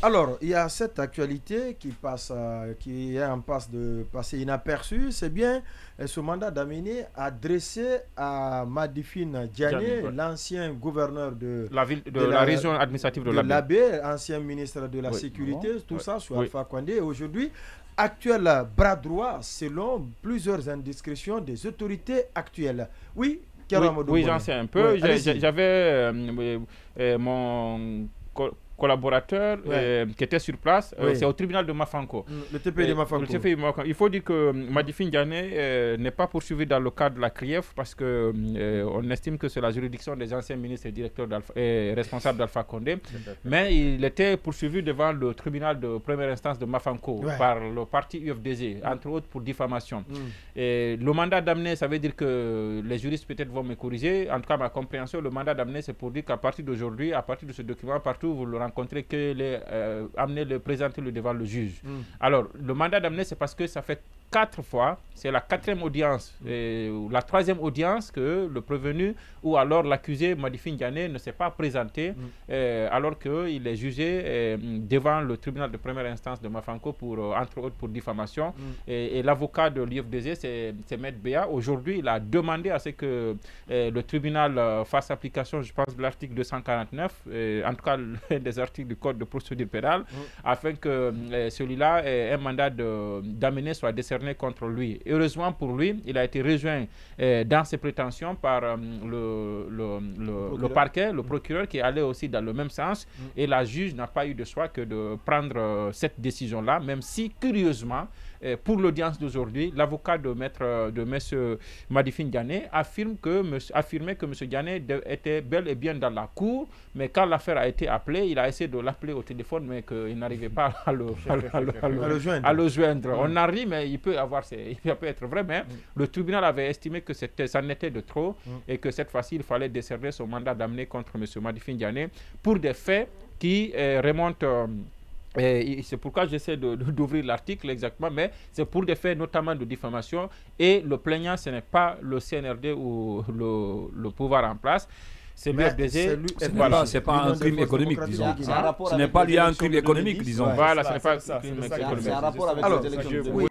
Alors, il y a cette actualité qui passe, qui est en passe de passer inaperçue. C'est bien ce mandat d'amener adressé à Madifine Diané, l'ancien gouverneur de la région administrative de l'Abbé, ancien ministre de la Sécurité, tout ça, sur Alpha Condé. Aujourd'hui, actuel bras droit, selon plusieurs indiscrétions des autorités actuelles. Oui, oui, j'en sais un peu. J'avais mon collaborateur qui était sur place, c'est au tribunal de Mafanko. Le TPI de Mafanko. Il faut dire que Madifine Diané n'est pas poursuivi dans le cadre de la CRIEF parce que on estime que c'est la juridiction des anciens ministres et directeurs et responsables d'Alpha Condé, mais il était poursuivi devant le tribunal de première instance de Mafanko par le parti UFDG, entre autres pour diffamation. Et le mandat d'amener, ça veut dire que les juristes peut-être vont me corriger, en tout cas ma compréhension, le mandat d'amener c'est pour dire qu'à partir d'aujourd'hui, à partir de ce document, partout vous le rencontrez, que amener le présenter le devant le juge. Alors le mandat d'amener c'est parce que ça fait 4 fois, c'est la 4e audience, ou la 3e audience que le prévenu ou alors l'accusé Madifine Diané ne s'est pas présenté alors qu'il est jugé devant le tribunal de première instance de Mafanko pour, entre autres pour diffamation. Et l'avocat de l'IFDG, c'est Maître Béa. Aujourd'hui, il a demandé à ce que le tribunal fasse application, je pense, de l'article 249, en tout cas des articles du Code de procédure pénale, afin que celui-là, un mandat d'amener soit décerné contre lui. Heureusement pour lui, il a été rejoint dans ses prétentions par le parquet, le procureur qui allait aussi dans le même sens, et la juge n'a pas eu de choix que de prendre cette décision-là, même si, curieusement, pour l'audience d'aujourd'hui, l'avocat de M. Madifine Diané affirmait que M. Diané était bel et bien dans la cour, mais quand l'affaire a été appelée, il a essayé de l'appeler au téléphone, mais qu'il n'arrivait pas à le joindre. On a ri, mais il peut être vrai, mais le tribunal avait estimé que ça n'était de trop et que cette fois-ci, il fallait décerner son mandat d'amener contre M. Madifine Diané pour des faits qui remontent. C'est pourquoi j'essaie d'ouvrir l'article exactement, mais c'est pour des faits notamment de diffamation, et le plaignant, ce n'est pas le CNRD ou le pouvoir en place. C'est l'UFDG. C'est pas un crime économique, disons. Ce n'est pas lié à un crime économique, disons. Voilà, ce n'est pas un crime économique. C'est un rapport avec les élections.